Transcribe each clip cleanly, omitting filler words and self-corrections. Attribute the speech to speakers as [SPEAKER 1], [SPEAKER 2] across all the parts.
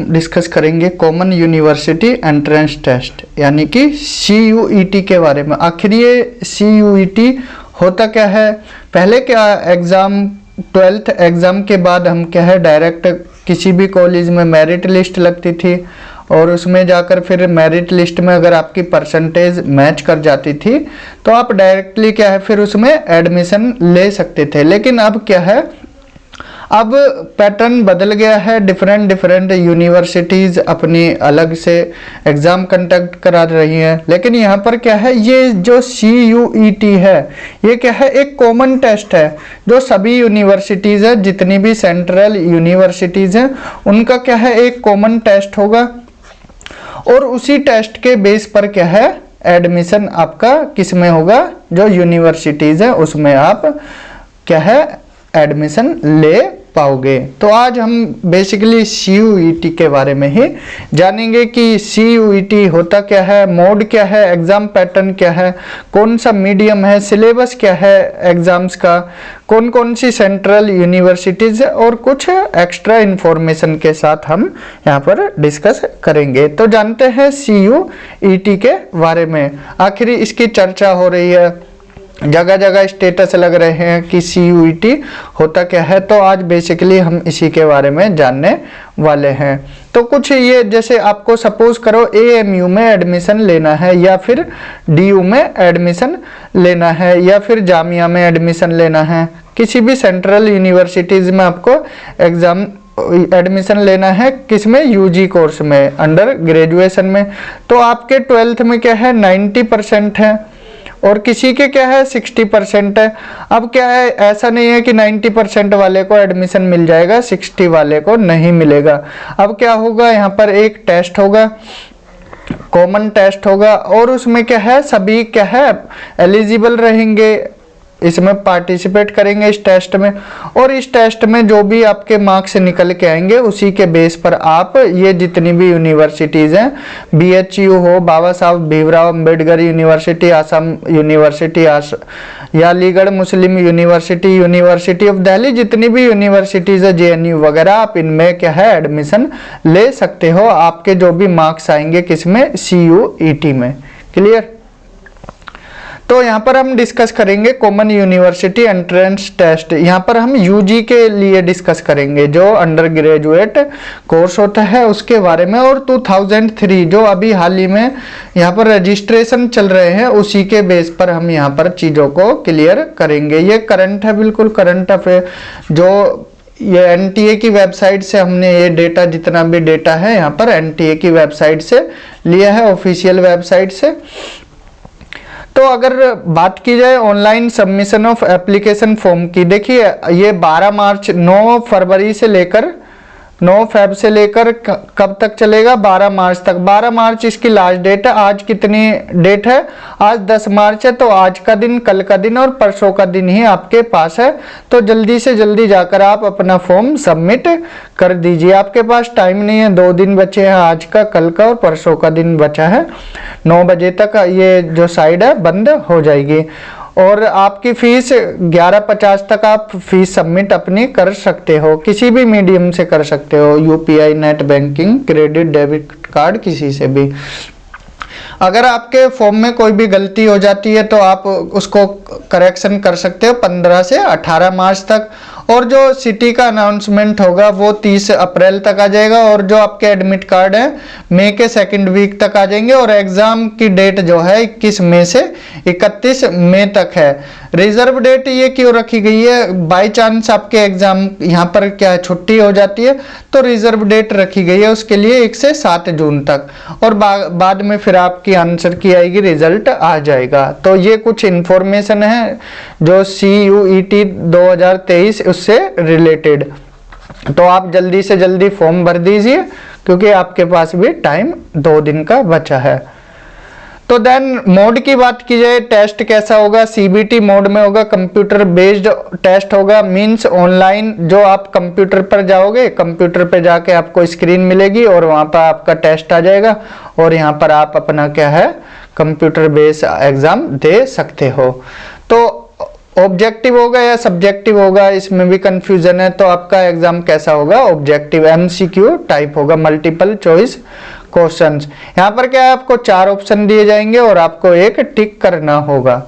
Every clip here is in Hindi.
[SPEAKER 1] डिस्कस करेंगे कॉमन यूनिवर्सिटी एंट्रेंस टेस्ट यानी कि CUET के बारे में। आखिर ये CUET होता क्या है? पहले क्या एग्ज़ाम 12th एग्ज़ाम के बाद हम क्या है डायरेक्ट किसी भी कॉलेज में मेरिट लिस्ट लगती थी और उसमें जाकर फिर मेरिट लिस्ट में अगर आपकी परसेंटेज मैच कर जाती थी तो आप डायरेक्टली क्या है फिर उसमें एडमिशन ले सकते थे। लेकिन अब क्या है, अब पैटर्न बदल गया है। डिफरेंट यूनिवर्सिटीज़ अपनी अलग से एग्ज़ाम कंडक्ट करा रही हैं। लेकिन यहाँ पर क्या है, ये जो CUET है ये क्या है एक कॉमन टेस्ट है जो सभी यूनिवर्सिटीज़ है, जितनी भी सेंट्रल यूनिवर्सिटीज़ हैं उनका क्या है एक कॉमन टेस्ट होगा और उसी टेस्ट के बेस पर क्या है एडमिशन आपका किस में होगा, जो यूनिवर्सिटीज़ है उसमें आप क्या है एडमिशन ले पाओगे। तो आज हम बेसिकली CUET के बारे में ही जानेंगे कि CUET होता क्या है, मोड क्या है, एग्ज़ाम पैटर्न क्या है, कौन सा मीडियम है, सिलेबस क्या है एग्ज़ाम्स का, कौन कौन सी सेंट्रल यूनिवर्सिटीज़ है और कुछ एक्स्ट्रा इन्फॉर्मेशन के साथ हम यहाँ पर डिस्कस करेंगे। तो जानते हैं CUET के बारे में। आखिर इसकी चर्चा हो रही है, जगह जगह स्टेटस लग रहे हैं कि CUET होता क्या है, तो आज बेसिकली हम इसी के बारे में जानने वाले हैं। तो कुछ ये जैसे आपको सपोज करो AMU में एडमिशन लेना है या फिर DU में एडमिशन लेना है या फिर जामिया में एडमिशन लेना है, किसी भी सेंट्रल यूनिवर्सिटीज़ में आपको एग्ज़ाम एडमिशन लेना है, किसमें UG कोर्स में, अंडर ग्रेजुएशन में। तो आपके 12th में क्या है 90% है और किसी के क्या है 60% है। अब क्या है, ऐसा नहीं है कि 90% वाले को एडमिशन मिल जाएगा, 60 वाले को नहीं मिलेगा। अब क्या होगा, यहाँ पर एक टेस्ट होगा, कॉमन टेस्ट होगा और उसमें क्या है सभी क्या है एलिजिबल रहेंगे, इसमें पार्टिसिपेट करेंगे इस टेस्ट में। और इस टेस्ट में जो भी आपके मार्क्स निकल के आएंगे उसी के बेस पर आप ये जितनी भी यूनिवर्सिटीज़ हैं, BHU हो, बाबा साहब भीमराव अम्बेडकर यूनिवर्सिटी, आसाम यूनिवर्सिटी, या Aligarh Muslim university, university of Delhi, जितनी भी यूनिवर्सिटीज़ है JNU वगैरह, आप इनमें क्या है एडमिशन ले सकते हो आपके जो भी मार्क्स आएंगे किसमें CUET में। क्लियर? तो यहाँ पर हम डिस्कस करेंगे कॉमन यूनिवर्सिटी एंट्रेंस टेस्ट। यहाँ पर हम UG के लिए डिस्कस करेंगे, जो अंडर ग्रेजुएट कोर्स होता है उसके बारे में, और 2003 जो अभी हाल ही में यहाँ पर रजिस्ट्रेशन चल रहे हैं उसी के बेस पर हम यहाँ पर चीज़ों को क्लियर करेंगे। ये करंट है, बिल्कुल करंट अफेयर, जो ये NTA की वेबसाइट से हमने ये डेटा, जितना भी डेटा है यहाँ पर NTA की वेबसाइट से लिया है, ऑफिशियल वेबसाइट से। तो अगर बात की जाए online submission of application form की, देखिए ये 12 मार्च 9 फरवरी से लेकर 9 फेब से लेकर कब तक चलेगा, 12 मार्च तक। 12 मार्च इसकी लास्ट डेट है। आज कितनी डेट है, आज 10 मार्च है, तो आज का दिन, कल का दिन और परसों का दिन ही आपके पास है। तो जल्दी से जल्दी जाकर आप अपना फॉर्म सबमिट कर दीजिए। आपके पास टाइम नहीं है, 2 दिन बचे हैं, आज का, कल का और परसों का दिन बचा है। 9 बजे तक ये जो साइट है बंद हो जाएगी और आपकी फ़ीस 1150 तक आप फीस सबमिट अपनी कर सकते हो, किसी भी मीडियम से कर सकते हो, UPI, net banking, credit, debit card, किसी से भी। अगर आपके फॉर्म में कोई भी गलती हो जाती है तो आप उसको करेक्शन कर सकते हो 15 से 18 मार्च तक। और जो सिटी का अनाउंसमेंट होगा वो 30 अप्रैल तक आ जाएगा और जो आपके एडमिट कार्ड है मई के 2nd वीक तक आ जाएंगे। और एग्ज़ाम की डेट जो है 21 मई से 31 मई तक है। रिजर्व डेट ये क्यों रखी गई है, बाई चांस आपके एग्ज़ाम यहाँ पर क्या है छुट्टी हो जाती है तो रिजर्व डेट रखी गई है उसके लिए 1 से 7 जून तक, और बाद में फिर आपकी आंसर की आएगी, रिजल्ट आ जाएगा। तो ये कुछ इन्फॉर्मेशन है जो CUET 2023 उससे रिलेटेड। तो आप जल्दी से जल्दी फॉर्म भर दीजिए क्योंकि आपके पास भी टाइम 2 दिन का बचा है। तो देन मोड की बात की जाए, टेस्ट कैसा होगा, CBT मोड में होगा, कंप्यूटर बेस्ड टेस्ट होगा, मींस ऑनलाइन जो आप कंप्यूटर पर जाओगे, कंप्यूटर पे जाके आपको स्क्रीन मिलेगी और वहाँ पर आपका टेस्ट आ जाएगा और यहाँ पर आप अपना क्या है कंप्यूटर बेस्ड एग्ज़ाम दे सकते हो। तो ऑब्जेक्टिव होगा या सब्जेक्टिव होगा, इसमें भी कंफ्यूजन है। तो आपका एग्जाम कैसा होगा, ऑब्जेक्टिव एमसीक्यू टाइप होगा, मल्टीपल चॉइस क्वेश्चंस। यहाँ पर क्या है, आपको 4 ऑप्शन दिए जाएंगे और आपको एक टिक करना होगा।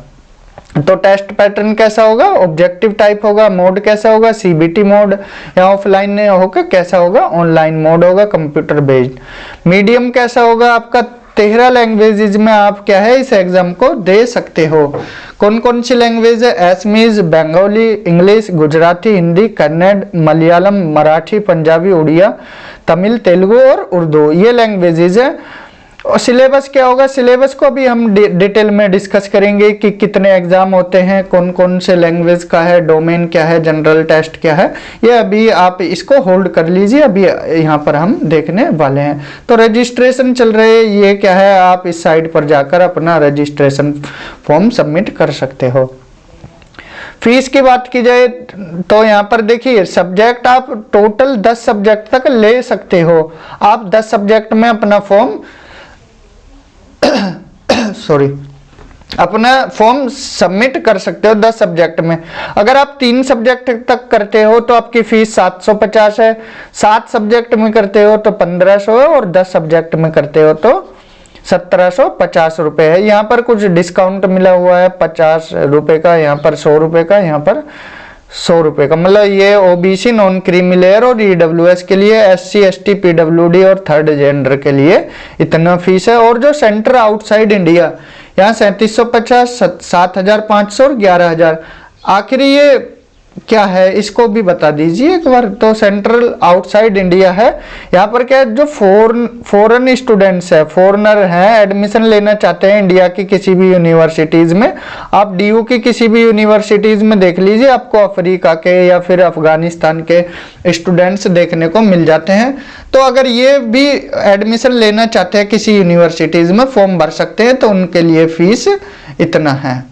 [SPEAKER 1] तो टेस्ट पैटर्न कैसा होगा, ऑब्जेक्टिव टाइप होगा। मोड कैसा होगा, सीबीटी मोड, या ऑफलाइन होगा कैसा होगा, ऑनलाइन मोड होगा, कंप्यूटर बेस्ड। मीडियम कैसा होगा आपका, 13 लैंग्वेजेज में आप क्या है इस एग्जाम को दे सकते हो। कौन कौन सी लैंग्वेज है, असमीज, बंगाली, इंग्लिश, गुजराती, हिंदी, कन्नड़, मलयालम, मराठी, पंजाबी, उड़िया, तमिल, तेलुगु और उर्दू, ये लैंग्वेजेज है। और सिलेबस क्या होगा, सिलेबस को अभी हम डिटेल में डिस्कस करेंगे कि कितने एग्जाम होते हैं, कौन कौन से लैंग्वेज का है, डोमेन क्या है, जनरल टेस्ट क्या है, ये अभी आप इसको होल्ड कर लीजिए, अभी यहाँ पर हम देखने वाले हैं। तो रजिस्ट्रेशन चल रहे हैं, ये क्या है, आप इस साइट पर जाकर अपना रजिस्ट्रेशन फॉर्म सबमिट कर सकते हो। फीस की बात की जाए तो यहाँ पर देखिए, सब्जेक्ट आप टोटल 10 सब्जेक्ट तक ले सकते हो। आप 10 सब्जेक्ट में अपना फॉर्म अपना फॉर्म सबमिट कर सकते हो 10 सब्जेक्ट में। अगर आप 3 सब्जेक्ट तक करते हो तो आपकी फीस 750 है, 7 सब्जेक्ट में करते हो तो 1500 है, और 10 सब्जेक्ट में करते हो तो 1750 रुपए है। यहाँ पर कुछ डिस्काउंट मिला हुआ है 50 रुपए का, यहाँ पर 100 रुपए का, यहाँ पर 100 रुपए का। मतलब ये ओबीसी, नॉन क्रीमी लेयर और ईडब्ल्यूएस के लिए, एससी, एसटी, पीडब्ल्यूडी और थर्ड जेंडर के लिए इतना फीस है। और जो सेंटर आउटसाइड इंडिया, यहाँ 3750, 7500 और 11000। आखिर ये क्या है, इसको भी बता दीजिए एक बार। तो सेंट्रल आउटसाइड इंडिया है, यहाँ पर क्या है, जो फॉरेन स्टूडेंट्स है, फॉरेनर हैं, एडमिशन लेना चाहते हैं इंडिया की किसी भी यूनिवर्सिटीज में, आप डीयू की किसी भी यूनिवर्सिटीज में देख लीजिए, आपको अफ्रीका के या फिर अफगानिस्तान के स्टूडेंट्स देखने को मिल जाते हैं। तो अगर ये भी एडमिशन लेना चाहते हैं किसी यूनिवर्सिटीज में, फॉर्म भर सकते हैं, तो उनके लिए फीस इतना है,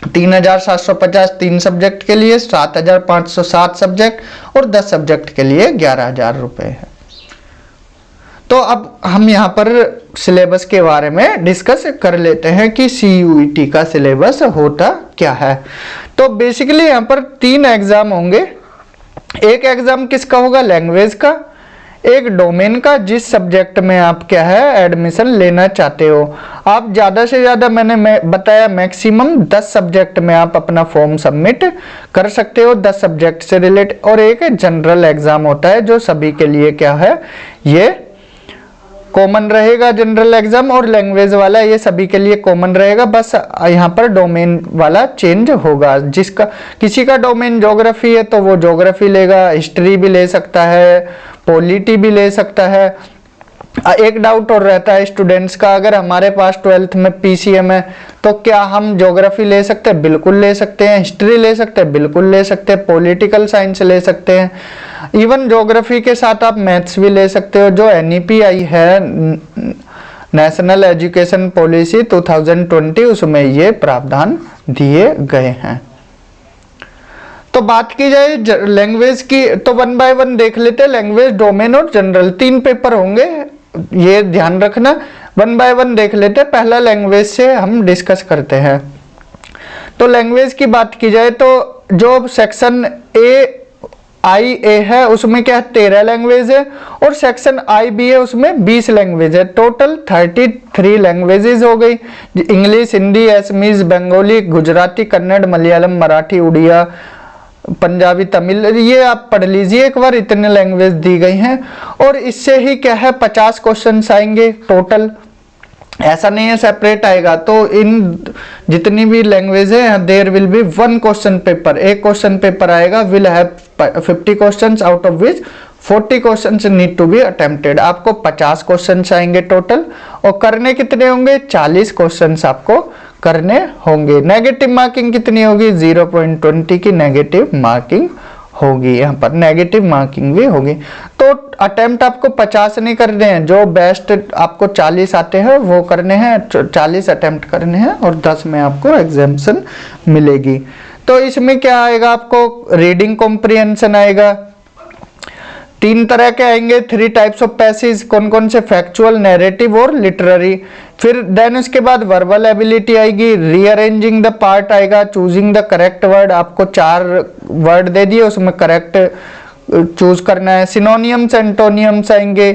[SPEAKER 1] 3750 3 सब्जेक्ट के लिए, 7500 7 सब्जेक्ट और 10 सब्जेक्ट के लिए 11000 रुपए है। तो अब हम यहाँ पर सिलेबस के बारे में डिस्कस कर लेते हैं कि सीयूईटी का सिलेबस होता क्या है। तो बेसिकली यहाँ पर 3 एग्जाम होंगे। एक एग्जाम किसका होगा, लैंग्वेज का, एक डोमेन का, जिस सब्जेक्ट में आप क्या है एडमिशन लेना चाहते हो। आप ज़्यादा से ज़्यादा, मैंने बताया मैक्सिमम 10 सब्जेक्ट में आप अपना फॉर्म सबमिट कर सकते हो, 10 सब्जेक्ट से रिलेटेड। और एक जनरल एग्जाम होता है जो सभी के लिए क्या है, ये कॉमन रहेगा जनरल एग्जाम, और लैंग्वेज वाला ये सभी के लिए कॉमन रहेगा। बस यहाँ पर डोमेन वाला चेंज होगा, जिसका किसी का डोमेन ज्योग्राफी है तो वो ज्योग्राफी लेगा, हिस्ट्री भी ले सकता है, पॉलिटी भी ले सकता है। एक डाउट और रहता है स्टूडेंट्स का, अगर हमारे पास 12th में पीसीएम है तो क्या हम ज्योग्राफी ले सकते हैं, बिल्कुल ले सकते हैं। हिस्ट्री ले सकते हैं, बिल्कुल ले सकते हैं। पॉलिटिकल साइंस ले सकते हैं। इवन ज्योग्राफी के साथ आप मैथ्स भी ले सकते हो। जो एनईपी आई है, नेशनल एजुकेशन पॉलिसी 2020, उसमें ये प्रावधान दिए गए हैं। तो बात की जाए लैंग्वेज की, तो 1 बाय 1 देख लेते हैं। लैंग्वेज, डोमेन और जनरल 3 पेपर होंगे, ये ध्यान रखना। 1 बाय 1 देख लेते हैं। पहला लैंग्वेज से हम डिस्कस करते हैं। तो लैंग्वेज की बात की जाए तो जो सेक्शन ए है उसमें क्या है, 13 लैंग्वेज है, और सेक्शन IB है उसमें 20 लैंग्वेज है। टोटल 33 लैंग्वेजेस हो गई। इंग्लिश, हिंदी, असमीज, बंगाली, गुजराती, कन्नड़, मलयालम, मराठी, उड़िया, पंजाबी, तमिल, ये आप पढ़ लीजिए एक बार, इतने लैंग्वेज दी गई हैं। और इससे ही क्या है 50 क्वेश्चंस आएंगे टोटल, ऐसा नहीं है सेपरेट आएगा। तो इन जितनी भी लैंग्वेज है there will be 1 question paper, एक क्वेश्चन पेपर आएगा, will have 50 questions, out of which 40 questions need to be attempted. आपको 50 क्वेश्चंस आएंगे टोटल, और करने कितने होंगे, 40 क्वेश्चंस आपको करने होंगे। नेगेटिव मार्किंग कितनी होगी, 0.20 की नेगेटिव मार्किंग होगी। यहाँ पर नेगेटिव मार्किंग भी होगी। तो अटेम्प्ट आपको 50 नहीं करने हैं, जो बेस्ट आपको 40 आते हैं वो करने हैं, 40 अटेम्प्ट करने हैं, और 10 में आपको एग्जाम्पशन मिलेगी। तो इसमें क्या आएगा, आपको रीडिंग कॉम्प्रिहेंशन आएगा, 3 तरह के आएंगे, 3 टाइप्स ऑफ पैसेज, कौन कौन से, फैक्चुअल, नैरेटिव और लिटरेरी। फिर देन उसके बाद वर्बल एबिलिटी आएगी, रीअरेंजिंग द पार्ट आएगा, चूजिंग द करेक्ट वर्ड, आपको 4 वर्ड दे दिए उसमें करेक्ट चूज करना है। सिनोनियम्स, एंटोनियम्स आएंगे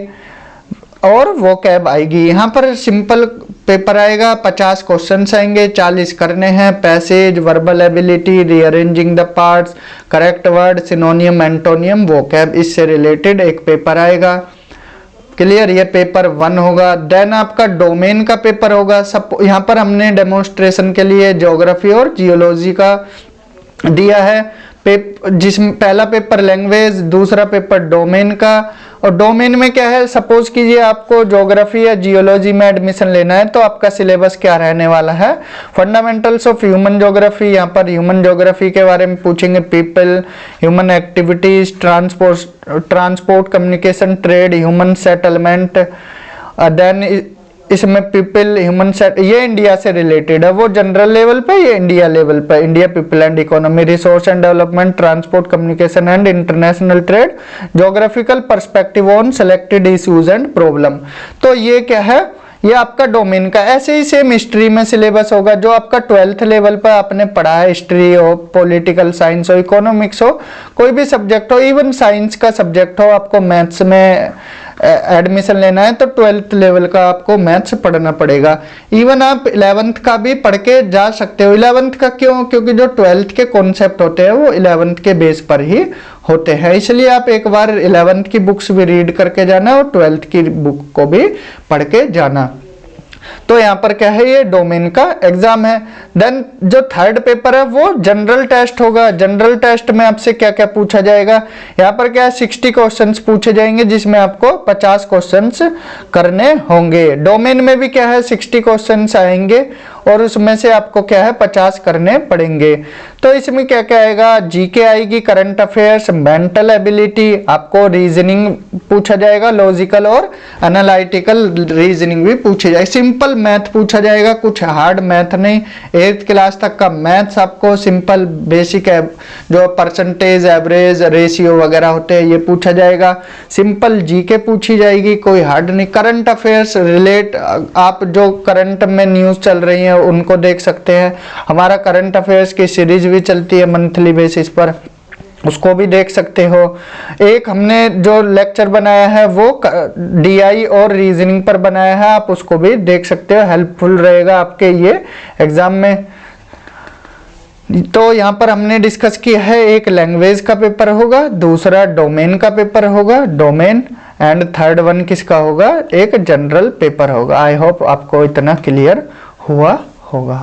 [SPEAKER 1] और वोकैब आएगी। यहाँ पर सिंपल पेपर आएगा, 50 क्वेश्चंस आएंगे, 40 करने हैं। Passage, verbal ability, rearranging the parts, correct word, सिनोनियम, antonym, vocab, इससे रिलेटेड एक पेपर आएगा। क्लियर, ये पेपर 1 होगा। देन आपका डोमेन का पेपर होगा। सब यहाँ पर हमने डेमोन्स्ट्रेशन के लिए ज्योग्राफी और जियोलॉजी का दिया है। जिसमें पहला पेपर लैंग्वेज, दूसरा पेपर डोमेन का। और डोमेन में क्या है, सपोज कीजिए आपको ज्योग्राफी या जियोलॉजी में एडमिशन लेना है तो आपका सिलेबस क्या रहने वाला है, फंडामेंटल्स ऑफ ह्यूमन ज्योग्राफी, यहाँ पर ह्यूमन ज्योग्राफी के बारे में पूछेंगे, people, human activities, transport, communication, trade, human settlement. Then इसमें पीपल, ह्यूमन सेट, ये इंडिया से रिलेटेड है, वो जनरल लेवल पे, ये इंडिया लेवल पे, India people and economy, resource and development, transport, communication and international trade, geographical perspective on selected issues and problem. तो ये क्या है, ये आपका डोमेन का। ऐसे ही सेम हिस्ट्री में सिलेबस होगा, जो आपका 12th लेवल पर आपने पढ़ा है, हिस्ट्री हो, पॉलिटिकल साइंस हो, इकोनॉमिक्स हो, कोई भी सब्जेक्ट हो, इवन साइंस का सब्जेक्ट हो, आपको मैथ्स में एडमिशन लेना है तो 12th लेवल का आपको मैथ्स पढ़ना पड़ेगा। इवन आप 11th का भी पढ़ के जा सकते हो। 11th का क्यों, क्योंकि जो 12th के कॉन्सेप्ट होते हैं वो 11th के बेस पर ही होते हैं, इसलिए आप एक बार 11th की बुक्स भी रीड करके जाना और 12th की बुक को भी पढ़ के जाना। तो यहाँ पर क्या है, ये डोमेन का एग्जाम है। देन जो थर्ड पेपर है वो जनरल टेस्ट होगा। जनरल टेस्ट में आपसे क्या क्या पूछा जाएगा, यहाँ पर क्या है, 60 क्वेश्चंस पूछे जाएंगे, जिसमें आपको 50 क्वेश्चंस करने होंगे। डोमेन में भी क्या है, 60 क्वेश्चंस आएंगे और उसमें से आपको क्या है, 50 करने पड़ेंगे। तो इसमें क्या क्या आएगा, जीके आएगी, करंट अफेयर्स, मेंटल एबिलिटी, आपको रीजनिंग पूछा जाएगा, लॉजिकल और एनालिटिकल रीजनिंग भी पूछी जाएगी, सिंपल मैथ पूछा जाएगा, कुछ हार्ड मैथ नहीं। 8th क्लास तक का मैथ्स आपको सिंपल बेसिक है, जो परसेंटेज, एवरेज, रेशियो वगैरह होते हैं ये पूछा जाएगा। सिंपल जीके पूछी जाएगी, कोई हार्ड नहीं। करंट अफेयर्स रिलेट, आप जो करंट में न्यूज़ चल रही है उनको देख सकते हैं। हमारा करंट अफेयर्स की सीरीज भी चलती है मंथली बेसिस पर, उसको भी देख सकते हो। एक हमने जो लेक्चर बनाया है वो डीआई और रीजनिंग पर बनाया है, आप उसको भी देख सकते हो, हेल्पफुल रहेगा आपके ये एग्जाम में। तो यहाँ पर हमने डिस्कस किया है, एक लैंग्वेज का पेपर होगा, दूसरा डोमेन का पेपर होगा, डोमेन, एंड थर्ड वन किसका होगा, एक जनरल पेपर होगा। आई होप आपको इतना क्लियर हुआ होगा।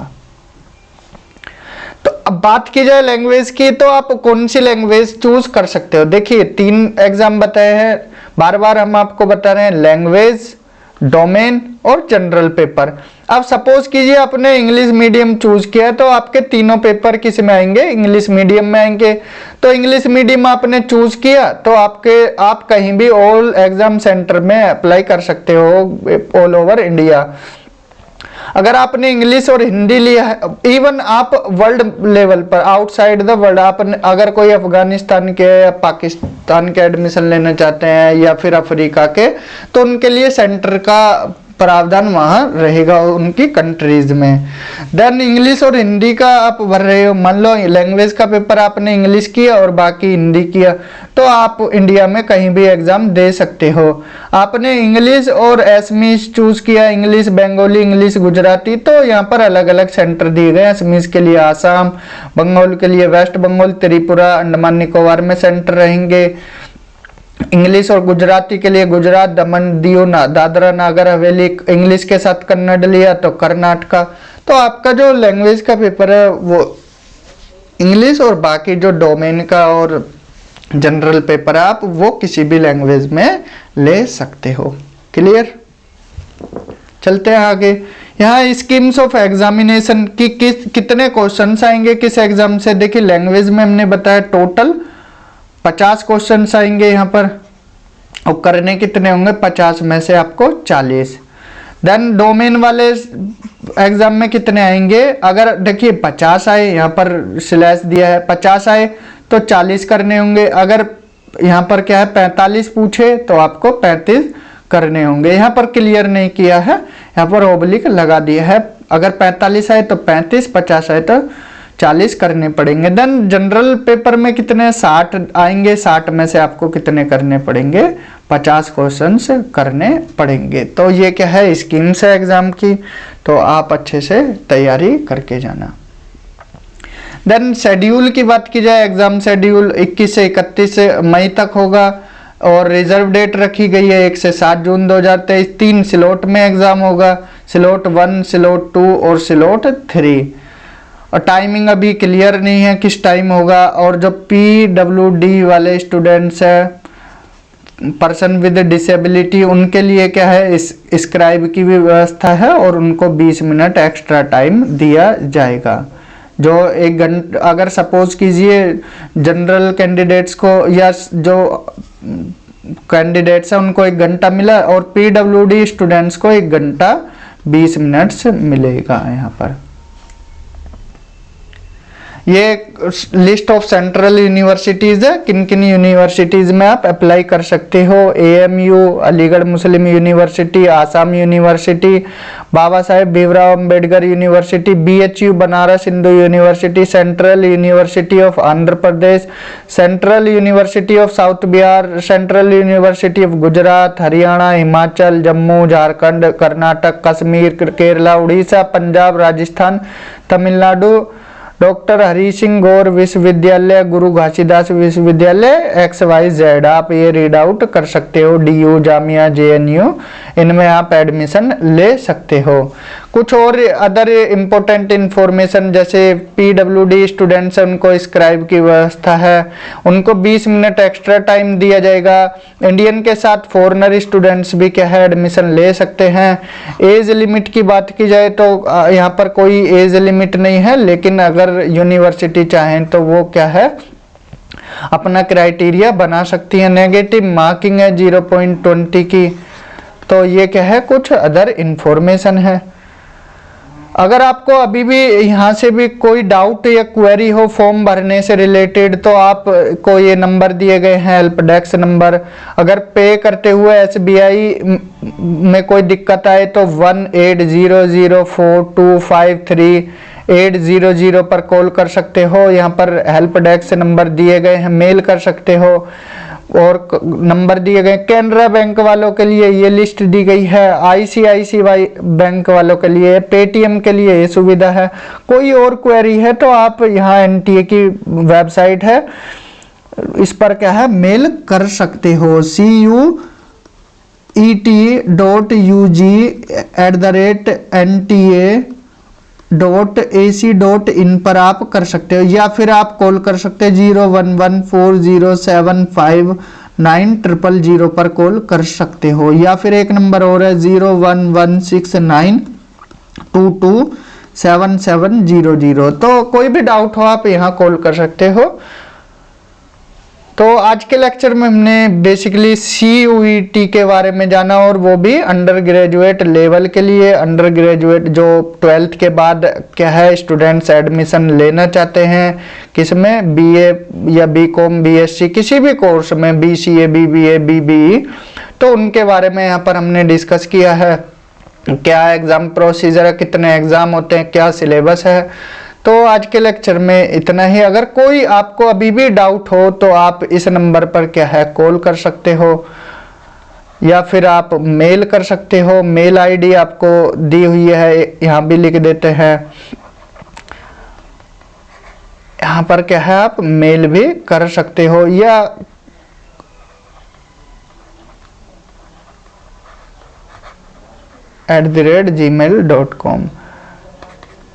[SPEAKER 1] तो अब बात की जाए लैंग्वेज की, तो आप कौन सी लैंग्वेज चूज कर सकते हो। देखिए 3 एग्जाम बताए हैं, बार बार हम आपको बता रहे हैं, लैंग्वेज, डोमेन और जनरल पेपर। अब सपोज कीजिए आपने इंग्लिश मीडियम चूज किया है तो आपके तीनों पेपर किस में आएंगे, इंग्लिश मीडियम में आएंगे। तो इंग्लिश मीडियम आपने चूज किया तो आप कहीं भी ऑल एग्जाम सेंटर में अप्लाई कर सकते हो, ऑल ओवर इंडिया। अगर आपने इंग्लिश और हिंदी लिया है, इवन आप वर्ल्ड लेवल पर, आउटसाइड द वर्ल्ड, आप अगर कोई अफगानिस्तान के या पाकिस्तान के एडमिशन लेना चाहते हैं या फिर अफ्रीका के, तो उनके लिए सेंटर का प्रावधान वहां रहेगा उनकी कंट्रीज में। देन इंग्लिश और हिंदी का आप भर रहे हो, मान लो लैंग्वेज का पेपर आपने इंग्लिश किया और बाकी हिंदी किया, तो आप इंडिया में कहीं भी एग्जाम दे सकते हो। आपने इंग्लिश और एसमीज चूज किया, इंग्लिश बंगाली, इंग्लिश गुजराती, तो यहाँ पर अलग अलग सेंटर दिए गए। एसमीज के लिए आसाम, बंगाल के लिए वेस्ट बंगाल, त्रिपुरा, अंडमान निकोबार में सेंटर रहेंगे। इंग्लिश और गुजराती के लिए गुजरात, दमन, दीव, दादरा नागर हवेली, इंग्लिश के साथ कन्नड़ लिया तो कर्नाटका। तो आपका जो लैंग्वेज का पेपर है वो इंग्लिश, और बाकी जो डोमेन का और जनरल पेपर है आप वो किसी भी लैंग्वेज में ले सकते हो। क्लियर, चलते हैं आगे। यहाँ स्कीम्स ऑफ एग्जामिनेशन की कितने क्वेश्चंस आएंगे किस एग्जाम से। देखिए लैंग्वेज में हमने बताया टोटल 50 क्वेश्चंस आएंगे यहाँ पर, और करने कितने होंगे, 50 में से आपको 40। देन डोमेन वाले एग्जाम में कितने आएंगे, अगर देखिए 50 आए, यहाँ पर स्लैश दिया है 50 आए तो 40 करने होंगे। अगर यहाँ पर क्या है 45 पूछे तो आपको 35 करने होंगे। यहाँ पर क्लियर नहीं किया है, यहाँ पर ओब्लिक लगा दिया है। अगर 45 आए तो 35, 50 आए तो 40 करने पड़ेंगे। देन जनरल पेपर में कितने 60 आएंगे, 60 में से आपको कितने करने पड़ेंगे 50 क्वेश्चंस करने पड़ेंगे। तो ये क्या है स्कीम्स है एग्जाम की, तो आप अच्छे से तैयारी करके जाना। देन शेड्यूल की बात की जाए, एग्जाम शेड्यूल 21 से 31 मई तक होगा और रिजर्व डेट रखी गई है 1 से 7 जून 2023। 3 स्लॉट में एग्जाम होगा, स्लॉट 1, स्लॉट 2 और स्लॉट 3। और टाइमिंग अभी क्लियर नहीं है किस टाइम होगा। और जो PWD वाले स्टूडेंट्स हैं, पर्सन विद डिसेबिलिटी, उनके लिए क्या है स्क्राइब की भी व्यवस्था है और उनको 20 मिनट एक्स्ट्रा टाइम दिया जाएगा। जो 1 घंटा, अगर सपोज कीजिए जनरल कैंडिडेट्स को या जो कैंडिडेट्स हैं उनको 1 घंटा मिला और PWD स्टूडेंट्स को 1 घंटा 20 मिनट्स मिलेगा। यहाँ पर ये लिस्ट ऑफ सेंट्रल यूनिवर्सिटीज है, किन किन यूनिवर्सिटीज में आप अप्लाई कर सकते हो। AMU Aligarh Muslim university, Assam university, Baba Saheb Bhimrao Ambedkar university, BHU Banaras Hindu university, central university of Andhra Pradesh, central university of south Bihar, central university of Gujarat, Haryana, Himachal, Jammu, Jharkhand, Karnataka, Kashmir, Kerala, Orissa, Punjab, Rajasthan, Tamil Nadu, doctor Hari Singh Gaur विश्वविद्यालय, गुरु घासीदास विश्वविद्यालय, XYZ आप ये रीड आउट कर सकते हो। DU, जामिया, JNU, इनमें आप एडमिशन ले सकते हो। कुछ और अदर इम्पोर्टेंट इंफॉर्मेशन, जैसे PWD स्टूडेंट्स हैं उनको स्क्राइब की व्यवस्था है, उनको 20 मिनट एक्स्ट्रा टाइम दिया जाएगा। इंडियन के साथ फॉरेनर स्टूडेंट्स भी क्या है एडमिशन ले सकते हैं। एज लिमिट की बात की जाए तो यहाँ पर कोई एज लिमिट नहीं है, लेकिन अगर यूनिवर्सिटी चाहें तो वो क्या है अपना क्राइटेरिया बना सकती है। नेगेटिव मार्किंग है 0.20 की। तो ये क्या है कुछ अदर इंफॉर्मेशन है। अगर आपको अभी भी यहाँ से भी कोई डाउट या क्वेरी हो फॉर्म भरने से रिलेटेड, तो आप को ये नंबर दिए गए हैं हेल्प डेस्क नंबर। अगर पे करते हुए SBI में कोई दिक्कत आए तो 18004253 पर कॉल कर सकते हो। यहाँ पर हेल्प डेस्क नंबर दिए गए हैं, मेल कर सकते हो और नंबर दिए गए। कैनरा बैंक वालों के लिए ये लिस्ट दी गई है, ICICI बैंक वालों के लिए, पेटीएम के लिए ये सुविधा है। कोई और क्वेरी है तो आप यहाँ NTA की वेबसाइट है, इस पर क्या है मेल कर सकते हो। CUET.UG@NTA.AC.in पर आप कर सकते हो, या फिर आप कॉल कर सकते हैं 01140759000 पर कॉल कर सकते हो, या फिर एक नंबर और है 01169227700। तो कोई भी डाउट हो आप यहाँ कॉल कर सकते हो। तो आज के लेक्चर में हमने बेसिकली CUET के बारे में जाना, और वो भी अंडर ग्रेजुएट लेवल के लिए। अंडर ग्रेजुएट जो 12th के बाद क्या है स्टूडेंट्स एडमिशन लेना चाहते हैं, किसमें BA या BCom BSc किसी भी कोर्स में, BCA BBA BBE, तो उनके बारे में यहाँ पर हमने डिस्कस किया है। क्या एग्जाम प्रोसीजर है, कितने एग्जाम होते हैं, क्या सिलेबस है। तो आज के लेक्चर में इतना ही। अगर कोई आपको अभी भी डाउट हो तो आप इस नंबर पर क्या है कॉल कर सकते हो, या फिर आप मेल कर सकते हो। मेल ID आपको दी हुई है, यहाँ भी लिख देते हैं। यहाँ पर क्या है आप मेल भी कर सकते हो, या @gmail.com।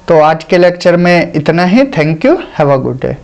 [SPEAKER 1] तो आज के लेक्चर में इतना ही। Thank you, have a good day.